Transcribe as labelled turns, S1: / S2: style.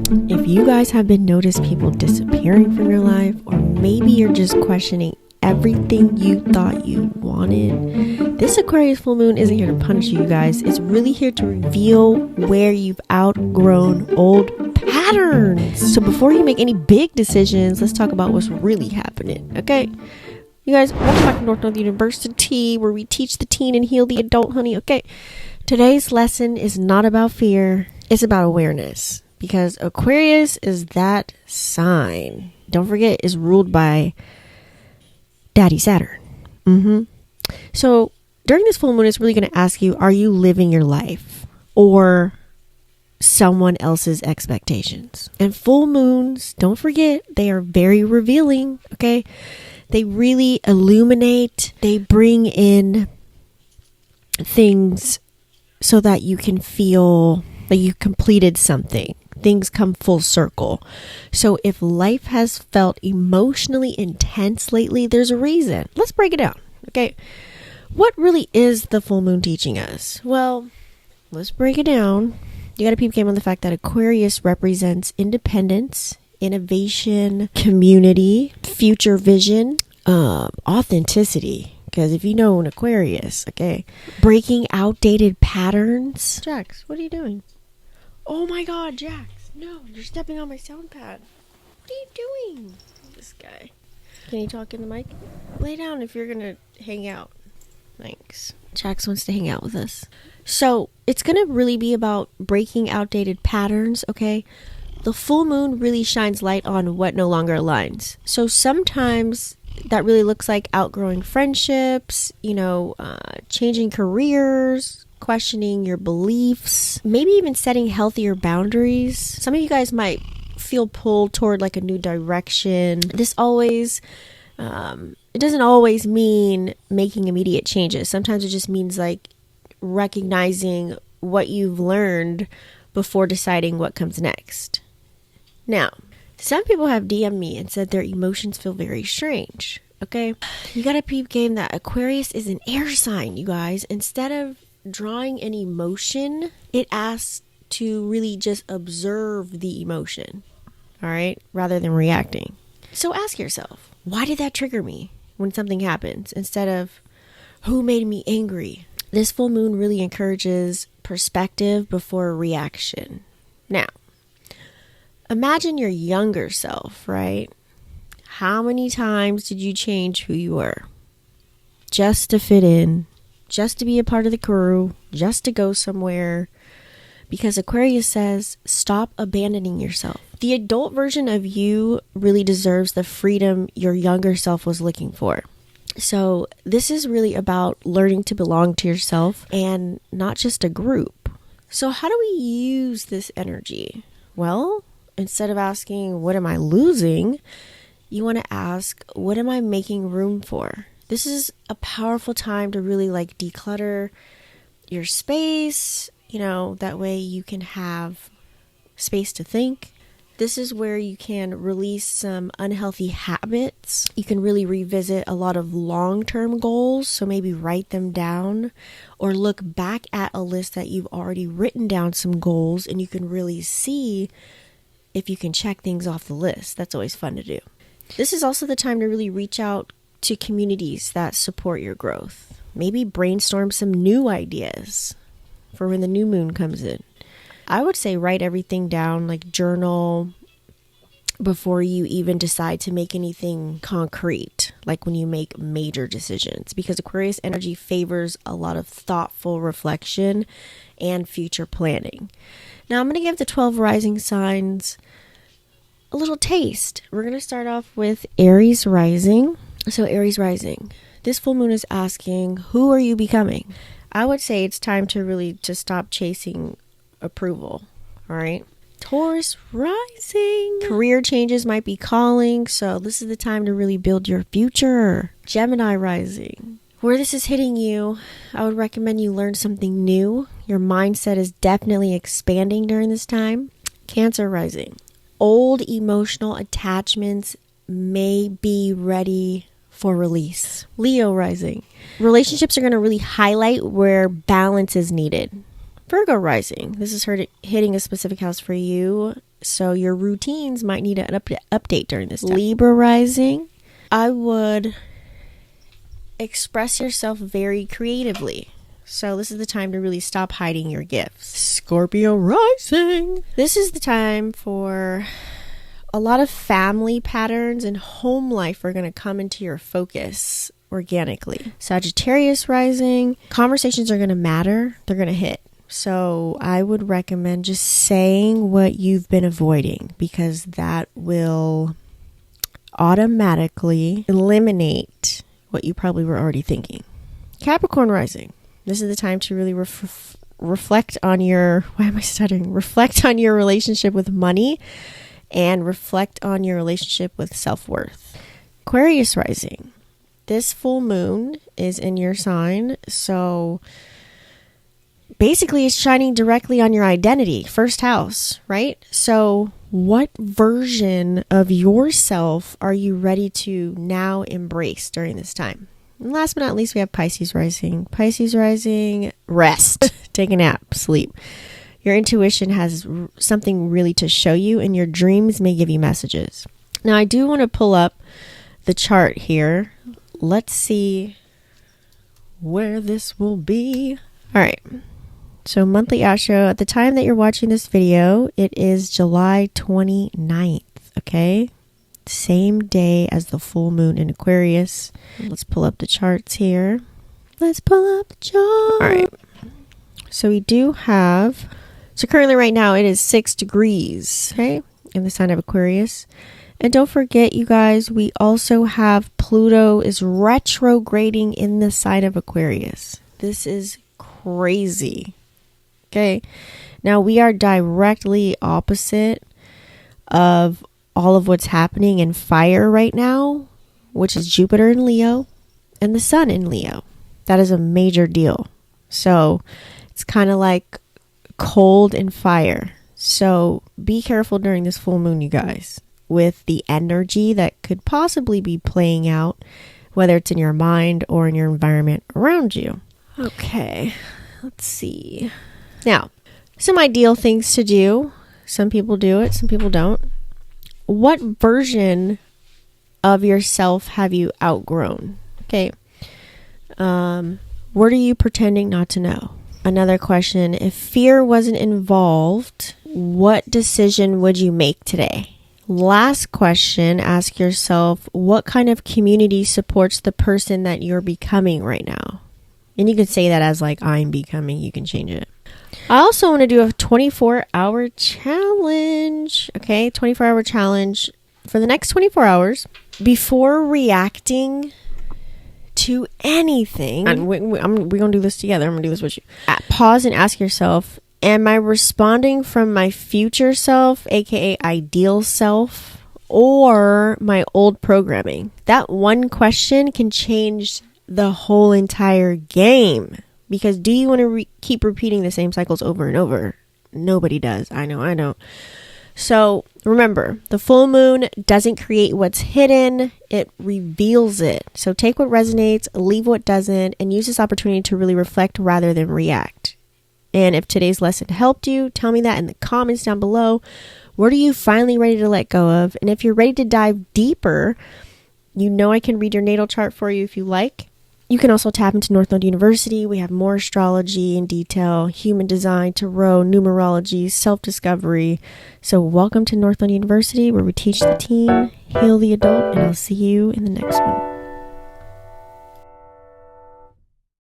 S1: If you guys have been noticed people disappearing from your life, or maybe you're just questioning everything you thought you wanted, this Aquarius full moon isn't here to punish you guys. It's really here to reveal where you've outgrown old patterns. So before you make any big decisions, let's talk about what's really happening, okay? You guys, welcome back to North University, where we teach the teen and heal the adult, honey, okay? Today's lesson is not about fear. It's about awareness. Because Aquarius is that sign. Don't forget, it's ruled by Daddy Saturn. So during this full moon, it's really going to ask you, are you living your life or someone else's expectations? And full moons, don't forget, they are very revealing, okay? They really illuminate. They bring in things so that you can feel like you completed something. Things come full circle. So if life has felt emotionally intense lately, there's a reason. Let's break it down. Okay. What really is the full moon teaching us? Well, let's break it down. You got to peep game on the fact that Aquarius represents independence, innovation, community, future vision, authenticity. Because if you know an Aquarius, okay, breaking outdated patterns. Jax, what are you doing? Oh my God, Jax. No, you're stepping on my sound pad. What are you doing? This guy. Can you talk in the mic? Lay down if you're going to hang out. Thanks. Jax wants to hang out with us. So it's going to really be about breaking outdated patterns, okay? The full moon really shines light on what no longer aligns. So sometimes that really looks like outgrowing friendships, changing careers, questioning your beliefs, maybe even setting healthier boundaries. Some of you guys might feel pulled toward like a new direction. This always, it doesn't always mean making immediate changes. Sometimes it just means like recognizing what you've learned before deciding what comes next. Now, some people have DM'd me and said their emotions feel very strange. Okay, you got to peep game that Aquarius is an air sign, you guys. Instead of drawing an emotion, it asks to really just observe the emotion, all right, rather than reacting. So ask yourself, why did that trigger me when something happens, instead of who made me angry? This full moon really encourages perspective before reaction. Now, imagine your younger self, right? How many times did you change who you were just to fit in, just to be a part of the crew, just to go somewhere? Because Aquarius says, stop abandoning yourself. The adult version of you really deserves the freedom your younger self was looking for. So this is really about learning to belong to yourself and not just a group. So how do we use this energy? Well, instead of asking, what am I losing? You want to ask, what am I making room for? This is a powerful time to really like declutter your space. That way you can have space to think. This is where you can release some unhealthy habits. You can really revisit a lot of long-term goals. So maybe write them down or look back at a list that you've already written down some goals, and you can really see if you can check things off the list. That's always fun to do. This is also the time to really reach out to communities that support your growth. Maybe brainstorm some new ideas for when the new moon comes in. I would say write everything down, like journal, before you even decide to make anything concrete, like when you make major decisions, because Aquarius energy favors a lot of thoughtful reflection and future planning. Now I'm going to give the 12 rising signs a little taste. We're going to start off with Aries rising. So Aries rising, this full moon is asking, who are you becoming? I would say it's time to really just stop chasing approval. All right. Taurus rising, career changes might be calling. So this is the time to really build your future. Gemini rising, where this is hitting you, I would recommend you learn something new. Your mindset is definitely expanding during this time. Cancer rising, old emotional attachments may be ready for release. Leo rising, relationships are going to really highlight where balance is needed. Virgo rising, this is hitting a specific house for you. So your routines might need an update during this time. Libra rising, I would express yourself very creatively. So this is the time to really stop hiding your gifts. Scorpio rising. This is the time for a lot of family patterns and home life are going to come into your focus organically. Sagittarius rising. Conversations are going to matter. They're going to hit. So I would recommend just saying what you've been avoiding, because that will automatically eliminate what you probably were already thinking. Capricorn rising. This is the time to really reflect on your, why am I stuttering? Reflect on your relationship with money and reflect on your relationship with self-worth. Aquarius rising. This full moon is in your sign. So basically it's shining directly on your identity, first house, right? So what version of yourself are you ready to now embrace during this time? And last but not least, we have Pisces rising. Pisces rising, rest, take a nap, sleep. Your intuition has something really to show you, and your dreams may give you messages. Now, I do want to pull up the chart here. Let's see where this will be. All right. So monthly astro, at the time that you're watching this video, it is July 29th, okay? Same day as the full moon in Aquarius. Let's pull up the charts here. Let's pull up the chart. All right. So we do have, so currently right now it is 6 degrees, okay, in the sign of Aquarius. And don't forget, you guys, we also have Pluto is retrograding in the sign of Aquarius. This is crazy. Okay. Now we are directly opposite of all of what's happening in fire right now, which is Jupiter in Leo and the sun in Leo. That is a major deal. So it's kind of like cold and fire. So be careful during this full moon, you guys, with the energy that could possibly be playing out, whether it's in your mind or in your environment around you. Okay, let's see. Now, some ideal things to do. Some people do it, some people don't. What version of yourself have you outgrown? Okay. What are you pretending not to know? Another question, if fear wasn't involved, what decision would you make today? Last question, ask yourself, what kind of community supports the person that you're becoming right now? And you can say that as like, I'm becoming, you can change it. I also want to do a 24-hour challenge. Okay, 24-hour challenge for the next 24 hours. Before reacting to anything, and we're going to do this together. I'm going to do this with you. Pause and ask yourself, am I responding from my future self, aka ideal self, or my old programming? That one question can change the whole entire game. Because do you want to keep repeating the same cycles over and over? Nobody does. I know I don't. So remember, the full moon doesn't create what's hidden. It reveals it. So take what resonates, leave what doesn't, and use this opportunity to really reflect rather than react. And if today's lesson helped you, tell me that in the comments down below. What are you finally ready to let go of? And if you're ready to dive deeper, you know I can read your natal chart for you if you like. You can also tap into North Node University. We have more astrology in detail, human design, tarot, numerology, self-discovery. So welcome to North Node University, where we teach the teen, heal the adult, and I'll see you in the next one.